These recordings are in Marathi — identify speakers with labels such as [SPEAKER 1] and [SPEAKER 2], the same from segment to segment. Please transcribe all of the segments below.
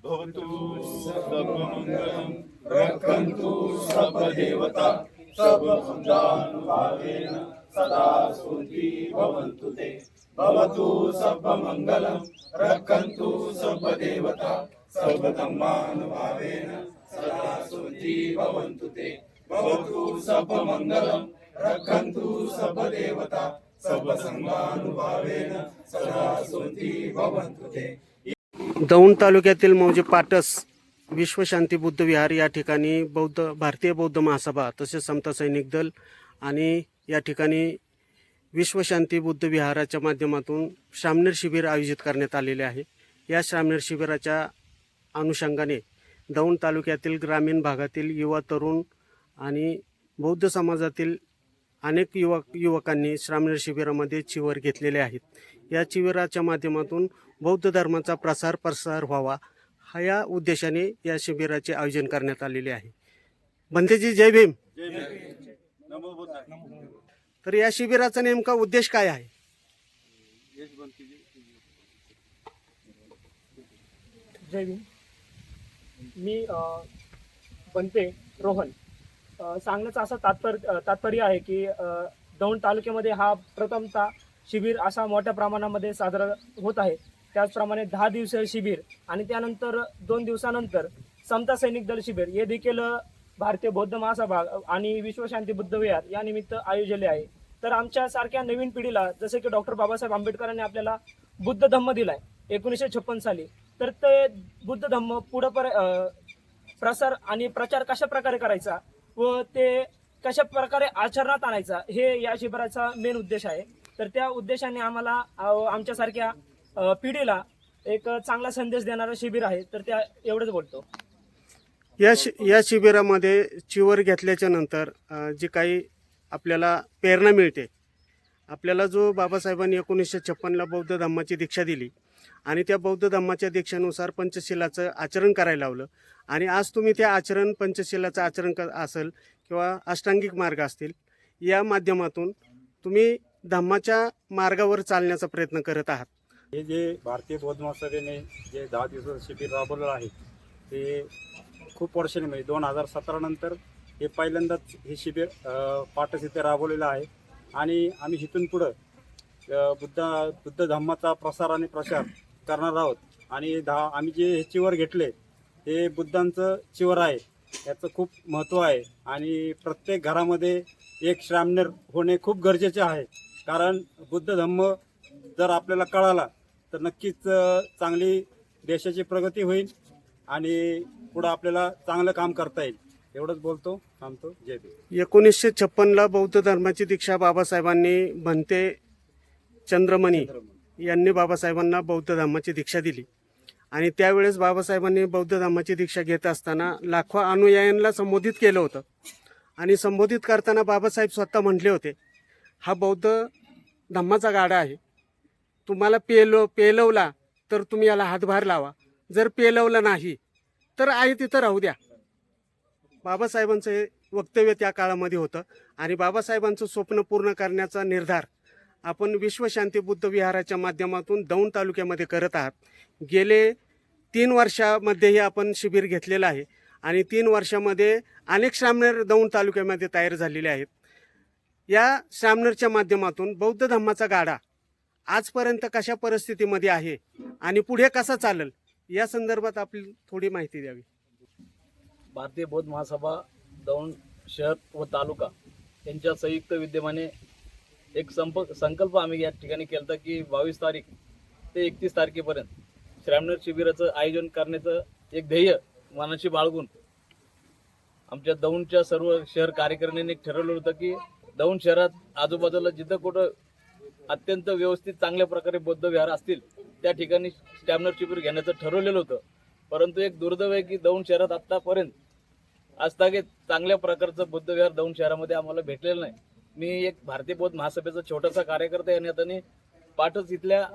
[SPEAKER 1] भवतु सर्वमङ्गलं रक्षन्तु सर्वदेवता सर्वसुदानुभावेन सदा सुखी भवन्तु ते भवतु सर्वमङ्गलं रक्षन्तु सर्वदेवता सर्वधर्मानुभावेन सदा सुखी भवन्तु ते भवतु सर्वमङ्गलं रक्षन्तु सर्वदेवता सर्वसंगानुभावेन सदा सुखी भवन्तु ते।
[SPEAKER 2] दौंड तालुक्यातील मौजे पाटस विश्वशांती बुद्ध विहार या ठिकाणी भारतीय बौद्ध महासभा तसेच समता सैनिक दल आणि या ठिकाणी विश्वशांती बुद्ध विहाराच्या माध्यमातून श्रामणेर शिबिर आयोजित करण्यात आलेले आहे। या श्रामणेर शिबिराच्या अनुषंगाने दौंड तालुक्यातील ग्रामीण भागातील युवा तरुण आणि बौद्ध समाजातील अनेक युवकांनी श्रामणेर शिबिरामध्ये चिवर घेतलेले आहेत। या शिबिराच्या माध्यमातून बौद्ध धर्माचा प्रसार व्हावा हा या उद्देशाने या शिबिराचे आयोजन करण्यात आलेले आहे। बंधेजी जय भीम।
[SPEAKER 1] नमो बुद्ध।
[SPEAKER 2] तर या शिबिराचा नेमका उद्देश काय आहे?
[SPEAKER 3] जय भीम। मी बनते रोहन। सांगण्याचं असं तात्पर्य आहे की दौंड तालुक्यामध्ये हा प्रथमतः शिबिर असा मोठ्या प्रमाणामध्ये साजरा होत आहे। त्याचप्रमाणे 10 दिवसीय शिबिर आणि त्यानंतर 2 दिवसानंतर समता सैनिक दल शिबिर हे देखील भारतीय बौद्ध महासभा आणि विश्वशांती बुद्ध विहार या निमित्त आयोजले आहे। तर आमच्या सारख्या नवीन पिढीला जसे की डॉक्टर बाबासाहेब आंबेडकरांनी आपल्याला बुद्ध धम्म दिलाय 1956 साली, तर ते बुद्ध धम्म पुढे प्रसार आणि प्रचार कशा प्रकारे करायचा व ते कशा प्रकारे आचरणात आणायचा हे या शिबिराचा मेन उद्देश आहे। तर त्या उद्देशाने आम्हाला आमच्यासारख्या पिढीला एक चांगला संदेश देणारं शिबिर आहे। तर त्या एवढंच बोलतो।
[SPEAKER 2] या शिबिरामध्ये चिवर घेतल्याच्या नंतर जी काही आपल्याला प्रेरणा मिळते, आपल्याला जो बाबासाहेबांनी 1956ला बौद्ध धम्माची दीक्षा दिली आणि त्या बौद्ध धम्माच्या दीक्षेनुसार पंचशिलाचं आचरण करायला लावलं आणि आज तुम्ही त्या पंचशिलाचं आचरण असेल किंवा अष्टांगिक मार्ग असतील या माध्यमातून तुम्ही धम्माच्या मार्गावर चालण्याचा प्रयत्न करत आहात।
[SPEAKER 4] हे जे भारतीय बौद्ध महासभेने जे 10 दिवसाचं शिबिर राबवलेलं आहे ते खूप वर्षांनी म्हणजे 2017 नंतर हे पहिल्यांदाच हे शिबिर पाटस इथे राबवलेलं आहे आणि आम्ही इथून पुढं बुद्ध धम्माचा प्रसार आणि प्रचार करणार आहोत। आणि आम्ही जे चिवर घेतले हे बुद्धांचं चिवर आहे, याचं खूप महत्त्व आहे आणि प्रत्येक घरामध्ये एक श्रामणेर होणे खूप गरजेचे आहे। कारण बुद्ध धम्म जर आपल्याला कळाला तर नक्कीच चांगली देशाची प्रगती होईल आणि पुढं आपल्याला चांगलं काम करता येईल। एवढंच बोलतो, थांबतो। जय भीम।
[SPEAKER 2] 1956ला बौद्ध धर्माची दीक्षा बाबासाहेबांनी भन्ते चंद्रमणी यांनी बाबासाहेबांना बौद्ध धर्माची दीक्षा दिली आणि त्यावेळेस बाबासाहेबांनी बौद्ध धर्माची दीक्षा घेत असताना लाखो अनुयायांना संबोधित केलं होतं आणि संबोधित करताना बाबासाहेब स्वतः म्हटले होते, हा बौद्ध धम्माचा गाडा आहे, तुम्हाला पेलवला तर तुम्ही याला हातभार लावा, जर पेलवलं नाही तर आहे तिथं राहू द्या। बाबासाहेबांचं हे वक्तव्य त्या काळामध्ये होतं आणि बाबासाहेबांचं स्वप्न पूर्ण करण्याचा निर्धार आपण विश्वशांती बुद्ध विहाराच्या माध्यमातून दौंड तालुक्यामध्ये करत आहात। गेले 3 वर्षामध्येही आपण शिबिर घेतलेलं आहे आणि 3 वर्षामध्ये अनेक श्रामणेर दौंड तालुक्यामध्ये तयार झालेले आहेत। या श्रामणेरच्या माध्यमातून बौद्ध धम्माचा गाडा आजपर्यंत कशा परिस्थितीमध्ये आहे आणि पुढे कसा चालेल या संदर्भात आपली थोडी माहिती द्यावी।
[SPEAKER 5] भारतीय बौद्ध महासभा दौंड शहर व तालुका यांच्या संयुक्त विद्यमाने एक संकल्प आम्ही या ठिकाणी केला होता की 22 तारीख ते 31 तारखेपर्यंत श्रामणेर शिबिराचं आयोजन करण्याचं एक ध्येय मनाशी बाळगून आमच्या दौंडच्या सर्व शहर कार्यकारिणीने ठरवलं होतं की दौंड शहरात आजूबाजूला जिथं कुठं अत्यंत व्यवस्थित चांगल्या प्रकारे बौद्ध विहार असतील त्या ठिकाणी श्रामणेर शिबिर घेण्याचं ठरवलेलं होतं। परंतु एक दुर्दैव आहे की दौंड शहरात आत्तापर्यंत आजतागत चांगल्या प्रकारचं बुद्ध विहार दौंड शहरामध्ये आम्हाला भेटलेलं नाही। मी एक भारतीय बौद्ध महासभेचा छोटासा कार्यकर्ता या नात्याने पाटस इथल्या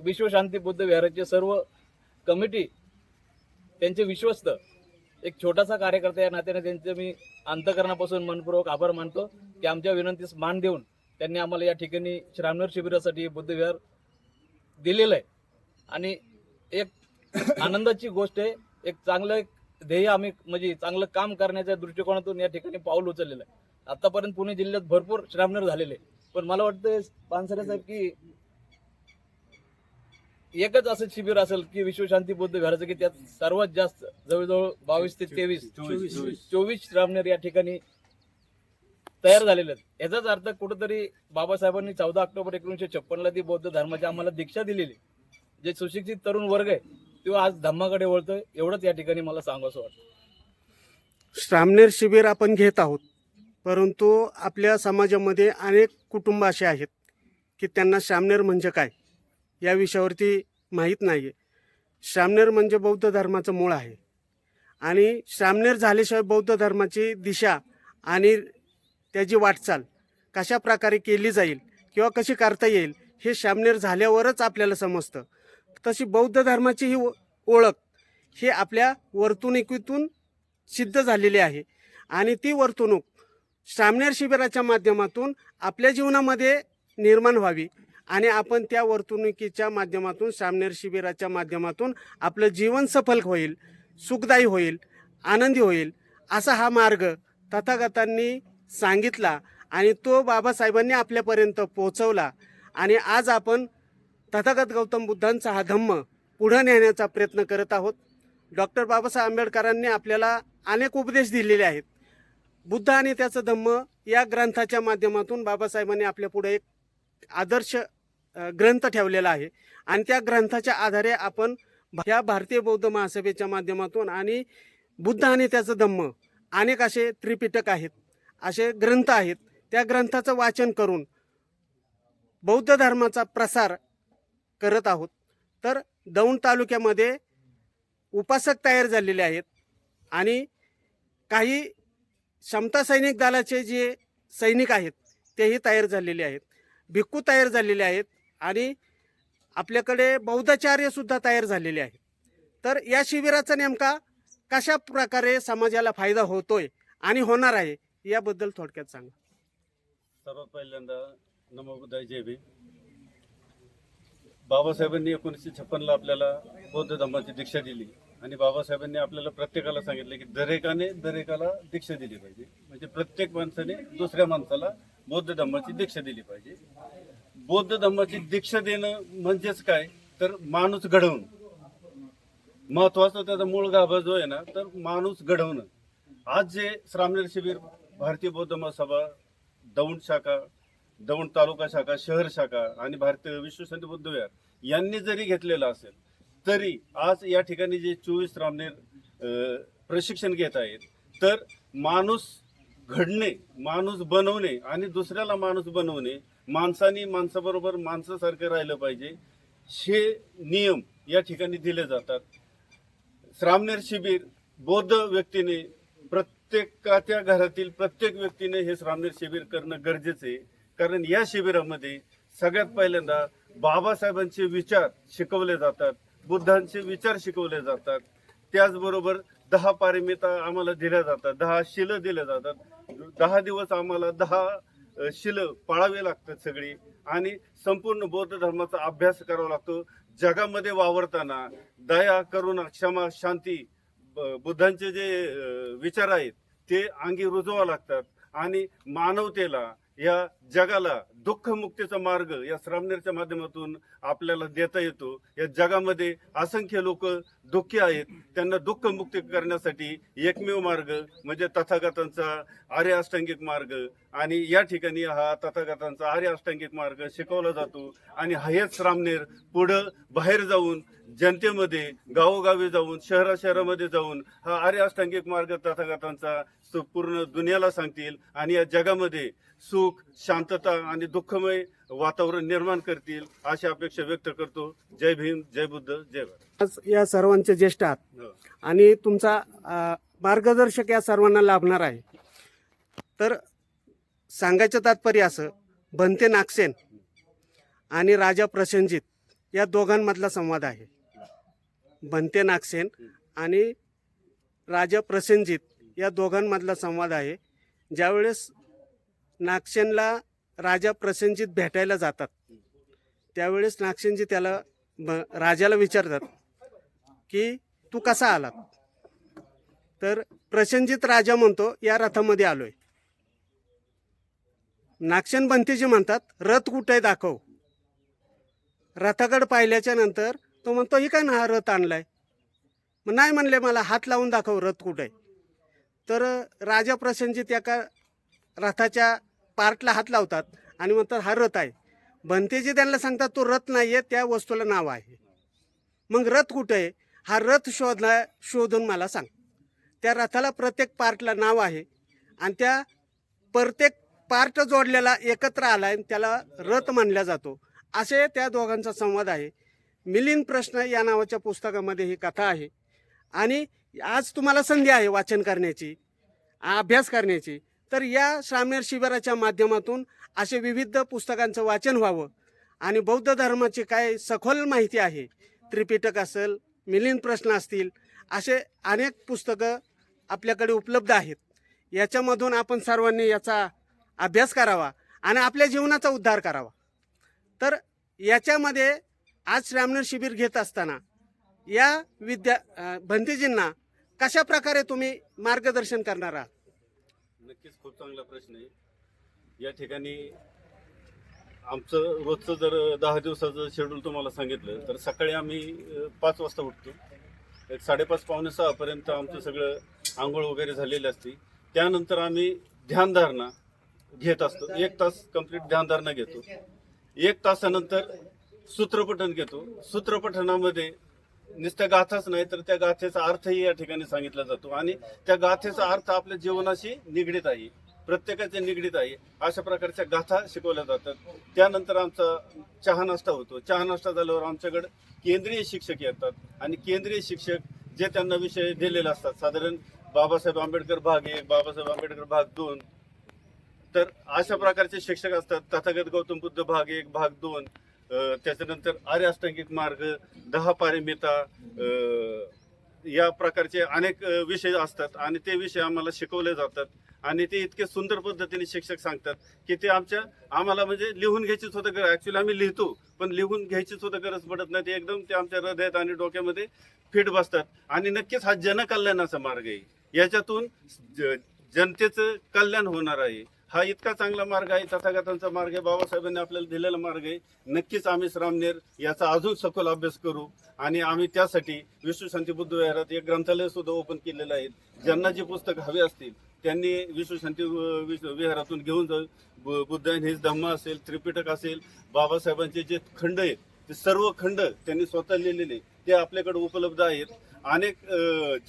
[SPEAKER 5] विश्वशांती बुद्ध विहाराचे सर्व कमिटी त्यांचे विश्वस्त एक छोटासा कार्यकर्ता या नात्याने त्यांचे मी अंतःकरणापासून मनपूर्वक आभार मानतो की आमच्या विनंतीस मान देऊन त्यांनी आम्हाला या ठिकाणी श्रामणेर शिबिरासाठी बुद्ध विहार दिलेलं आहे। आणि एक आनंदाची गोष्ट आहे. एक चांगलं ध्येय आम्ही म्हणजे चांगलं काम करण्याच्या दृष्टिकोनातून या ठिकाणी पाऊल उचललेलं आहे. आतापर्यंत पुणे जिल्ह्यात भरपूर श्रामनेर झालेले, पण मला वाटतं पानसरे साहेब की एकच असं शिबिर असेल की विश्वशांती बौद्ध विहाराचं की त्यात सर्वात जास्त जवळजवळ 22 ते 24 श्रामनेर या ठिकाणी तयार झालेले आहेत. याचाच अर्थ कुठेतरी बाबासाहेबांनी 14 ऑक्टोबर 1956 ती बौद्ध धर्माची आम्हाला दीक्षा दिलेली, जे सुशिक्षित तरुण वर्ग आहे तो आज धम्माकडे वळतोय. एवढंच या ठिकाणी मला सांगावंसं वाटतं.
[SPEAKER 2] श्रामनेर शिबिर आपण घेत आहोत, परंतु आपल्या समाजामध्ये अनेक कुटुंब असे आहेत की त्यांना श्रामनेर म्हणजे काय या विषयावरती माहीत नाही आहे. श्रामनेर म्हणजे बौद्ध धर्माचं मूळ आहे आणि श्रामनेर झाल्याशिवाय बौद्ध धर्माची दिशा आणि त्याची वाटचाल कशा प्रकारे केली जाईल किंवा कशी करता येईल हे श्रामनेर झाल्यावरच आपल्याला समजतं. तशी बौद्ध धर्माची ही ओळख ही आपल्या वर्तणुकीतून सिद्ध झालेली आहे आणि ती वर्तणूक श्रामनेर शिबिराच्या माध्यमातून आपल्या जीवनामध्ये निर्माण व्हावी आणि आपण त्या वर्तणुकीच्या माध्यमातून श्रामनेर शिबिराच्या माध्यमातून आपलं जीवन सफल होईल, सुखदायी होईल, आनंदी होईल असा हा मार्ग तथागतांनी सांगितला आणि तो बाबासाहेबांनी आपल्यापर्यंत पोहोचवला. आणि आज आपण तथागत गौतम बुद्धांचा हा धम्म पुढे नेण्याचा प्रयत्न करत आहोत. डॉक्टर बाबासाहेब आंबेडकरांनी आपल्याला अनेक उपदेश दिलेले आहेत. बुद्ध आणि त्याचं धम्म या ग्रंथाच्या माध्यमातून बाबासाहेबांनी आपल्यापुढे एक आदर्श ग्रंथ ठेवलेला आहे आणि त्या ग्रंथाच्या आधारे आपण ह्या भारतीय बौद्ध महासभेच्या माध्यमातून आणि बुद्ध आणि त्याचं धम्म अनेक असे त्रिपिटक आहेत, असे ग्रंथ आहेत, त्या ग्रंथाचं वाचन करून बौद्ध धर्माचा प्रसार करत आहोत. तर दौंड तालुक्यामध्ये उपासक तयार झालेले आहेत आणि काही समता सैनिक दलाचे जे सैनिक आहेत तेही तयार झालेले आहेत, भिक्खू तयार झालेले आहेत आणि आपल्याकडे बौद्धाचार्य सुद्धा तयार झालेले आहेत. तर या शिबिराचा नेमका कशा प्रकारे समाजाला फायदा होतोय आणि होणार आहे याबद्दल थोडक्यात सांगा.
[SPEAKER 4] सर्वात पहिल्यांदा नमो बुद्धाय जय भीम. बाबासाहेबांनी 1956ला आपल्याला बौद्ध धर्माची दीक्षा दिली आणि बाबासाहेबांनी आपल्याला प्रत्येकाला सांगितलं की दरेकाला दीक्षा दिली पाहिजे. म्हणजे प्रत्येक माणसाने दुसऱ्या माणसाला बौद्ध धर्माची दीक्षा दिली पाहिजे. बौद्ध धर्माची दीक्षा देणं म्हणजेच काय तर माणूस घडवणं. महत्वाचा त्याचा मूळ गाभा जो आहे ना तर माणूस घडवणं. आज जे श्रामनेर शिबिर भारतीय बौद्ध महासभा दौंड शाखा, दौंड तालुका शाखा, शहर शाखा आणि भारतीय विश्वशांती बौद्ध विहार यांनी जरी घेतलेलं असेल तरी आज या ठिकाणी जे 24 श्रामनेर प्रशिक्षण घेत आहेत तर माणूस घडणे, माणूस बनवणे आणि दुसऱ्याला माणूस बनवणे, माणसाने माणसाबरोबर माणसासारखं राहिलं पाहिजे हे नियम या ठिकाणी दिले जातात. श्रामनेर शिबिर बौद्ध व्यक्तीने प्रत्येकाच्या घरातील प्रत्येक व्यक्तीने हे श्रामनेर शिबिर करणं गरजेचं आहे. कारण या शिबिरामध्ये सगळ्यात पहिल्यांदा बाबासाहेबांचे विचार शिकवले जातात, बुद्धांचे विचार शिकवले जातात. त्याचबरोबर 10 पारमिता आम्हाला दिल्या जातात, 10 शिलं दिल्या जातात. 10 दिवस आम्हाला 10 शिलं पाळावे लागतात सगळी आणि संपूर्ण बौद्ध धर्माचा अभ्यास करावा लागतो. जगामध्ये वावरताना दया, करुणा, क्षमा, शांती बुद्धांचे जे विचार आहेत ते अंगी रुजवावे लागतात आणि मानवतेला या जगाला दुःखमुक्तीचा मार्ग या श्रामनेरच्या माध्यमातून आपल्याला देता येतो. या जगामध्ये असंख्य लोक दुःखी आहेत, त्यांना दुःखमुक्ती करण्यासाठी एकमेव मार्ग म्हणजे तथागतांचा आर्य अष्टांगिक मार्ग आणि या ठिकाणी हा तथागतांचा आर्य अष्टांगिक मार्ग शिकवला जातो. आणि हेच श्रामनेर पुढं बाहेर जाऊन जनतेमध्ये गावोगावी जाऊन शहरामध्ये जाऊन हा आर्य अष्टांगिक मार्ग तथागतांचा पूर्ण दुनियाला सांगतील आणि या जगामध्ये सुख, शांतता आणि दुःखमय वातावरण निर्माण करतील अशी अपेक्षा व्यक्त करतो. जय भीम, जय बुद्ध, जय भारत.
[SPEAKER 2] आज या सर्वांचे ज्येष्ठ आहात आणि तुमचा मार्गदर्शक या सर्वांना लाभणार आहे. तर सांगायचं तात्पर्य असं, भंते नागसेन आणि राजा प्रसेनजित या दोघांमधला संवाद आहे. भंते नागसेन आणि राजा प्रसेनजित या दोघांमधला संवाद आहे. ज्यावेळेस नागसेनला राजा प्रसेनजित भेटायला जातात त्यावेळेस नागसेनजी त्याला राजाला विचारतात की तू कसा आलात? तर प्रसेनजित राजा म्हणतो या रथामध्ये आलोय. नागसेन भंतेजी म्हणतात रथ कुठे दाखव. रथाकडे पाहिल्याच्या नंतर तो म्हणतो ही काय ना हा रथ आणलाय. मग नाही म्हणले मला हात लावून दाखव रथ कुठे आहे. तर राजा प्रसेनजित एका रथाच्या पार्टला हात लावतात आणि म्हणतात हा रथ आहे. भंतेजी त्यांना सांगतात तो रथ नाही आहे, त्या वस्तूला नाव आहे. मग रथ कुठे आहे? हा रथ शोधून मला सांग. त्या रथाला प्रत्येक पार्टला नाव आहे आणि त्या प्रत्येक पार्ट जोडलेला एकत्र आला आहे त्याला रथ मानला जातो. असे त्या दोघांचा संवाद आहे. मिलिंद प्रश्न या नावाच्या पुस्तकामध्ये ही कथा आहे. आणि आज तुम्हाला संधी आहे वाचन करण्याची, अभ्यास करण्याची. तर या श्रामणेर शिबिराच्या माध्यमातून असे विविध पुस्तकांचं वाचन व्हावं आणि बौद्ध धर्माची काय सखोल माहिती आहे, त्रिपिटक असेल, मिलिंद प्रश्न असतील, असे अनेक पुस्तकं आपल्याकडे उपलब्ध आहेत. याच्यामधून आपण सर्वांनी याचा अभ्यास करावा आणि आपल्या जीवनाचा उद्धार करावा. तर याच्यामध्ये आज श्रामणेर शिबिर घेत असताना या भंतेजींना कशा प्रकारे तुम्ही मार्गदर्शन करणार आहात?
[SPEAKER 6] नक्कीच खूप चांगला प्रश्न आहे. या ठिकाणी आमचं रोजचं जर 10 दिवसाचं शेड्यूल तुम्हाला सांगितलं तर सकाळी आम्ही 5 वाजता उठतो. एक 5:30 पावणे 6 पर्यंत आमचं सगळं आंघोळ वगैरे झालेली असते. त्यानंतर आम्ही ध्यानधारणा घेत असतो. 1 तास कंप्लीट ध्यानधारणा घेतो. 1 तासानंतर सूत्रपठण घेतो. सूत्रपठणामध्ये नुसत्या गाथाच नाही तर त्या गाथेचा अर्थही या ठिकाणी सांगितला जातो आणि त्या गाथेचा अर्थ आपल्या जीवनाशी निगडीत आहे, प्रत्येकाच्या निगडीत आहे. अशा प्रकारच्या गाथा शिकवल्या जातात. त्यानंतर आमचा चहा नाश्ता होतो. चहा नाश्ता झाल्यावर आमच्याकडे केंद्रीय शिक्षक येतात आणि केंद्रीय शिक्षक जे त्यांना विषय दिलेले असतात, साधारण बाबासाहेब आंबेडकर भाग 1, बाबासाहेब आंबेडकर भाग 2, तर अशा प्रकारचे शिक्षक असतात. तथागत गौतम बुद्ध भाग 1, भाग 2, त्याच्यानंतर आर्य अष्टांगिक मार्ग, 10 पारमिता, या प्रकारचे अनेक विषय असतात आणि ते विषय आम्हाला शिकवले जातात. आणि ते इतके सुंदर पद्धतीने शिक्षक सांगतात की ते आम्हाला म्हणजे लिहून घ्यायचीच होतं गरज. ॲक्च्युली आम्ही लिहितो पण लिहून घ्यायचीच होतं गरज पडत नाही. ते एकदम ते आमच्या हृदयात आणि डोक्यामध्ये फिट बसतात. आणि नक्कीच हा जनकल्याणाचा मार्ग आहे. याच्यातून जनतेचं कल्याण होणार आहे. हा इतका चांगला मार्ग आहे, तथागतांचा मार्ग आहे, बाबासाहेबांनी आपल्याला दिलेला मार्ग आहे. नक्कीच आम्ही श्रामणेर याचा अजून सखोल अभ्यास करू आणि आम्ही त्यासाठी विश्वशांती बुद्ध विहारात एक ग्रंथालय सुद्धा ओपन केलेलं आहे. ज्यांना जी पुस्तकं हवी असतील त्यांनी विश्वशांती विहारातून घेऊन जाऊ. बुद्ध अँड हिज धम्मा असेल, त्रिपिटक असेल, बाबासाहेबांचे जे खंड आहेत ते सर्व खंड त्यांनी स्वतः लिहिलेले ते आपल्याकडे उपलब्ध आहेत. अनेक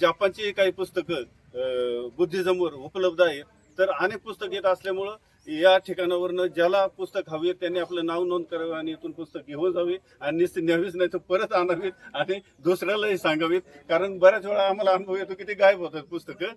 [SPEAKER 6] जापानची काही पुस्तकं बुद्धिझमवर उपलब्ध आहेत. तर अनेक पुस्तक येत असल्यामुळं या ठिकाणावरनं ज्याला पुस्तक हवी त्यांनी आपलं नाव नोंद करावे आणि इथून पुस्तक घेऊन जावे आणि नुसते न्यावीच नाही तर परत आणावीत आणि दुसऱ्यालाही सांगावीत. कारण बऱ्याच वेळा आम्हाला अनुभव येतो की ते गायब होतात पुस्तकं.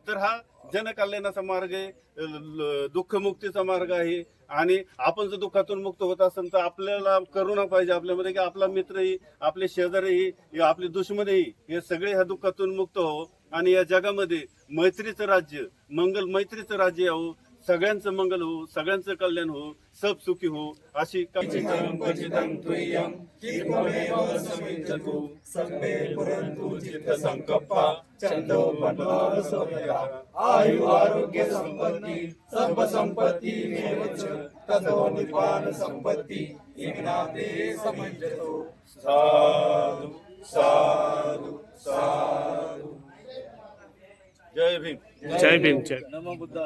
[SPEAKER 6] तर हा जनकल्याणाचा मार्ग आहे, दुःखमुक्तीचा मार्ग आहे. आणि आपण जर दुःखातून मुक्त होत असेल तर आपल्याला करुणा पाहिजे आपल्यामध्ये की आपला मित्रही, आपले शेजारीही, आपले दुश्मनही हे सगळे ह्या दुःखातून मुक्त हो आणि या जगामध्ये मैत्रीचं राज्य, मैत्रीचं राज्य यावं, सगळ्यांचं मंगल हो, सगळ्यांचं कल्याण हो, सब सुखी हो, अशी
[SPEAKER 1] आयु आरोग्य संपत्ती सर्व संपत्ती ततो निपान संपत्ती इग्नाते समंजतो. साधु साधु साधु.
[SPEAKER 6] जय भीम.
[SPEAKER 2] जय भीम. जय
[SPEAKER 5] नमो बुद्धाय.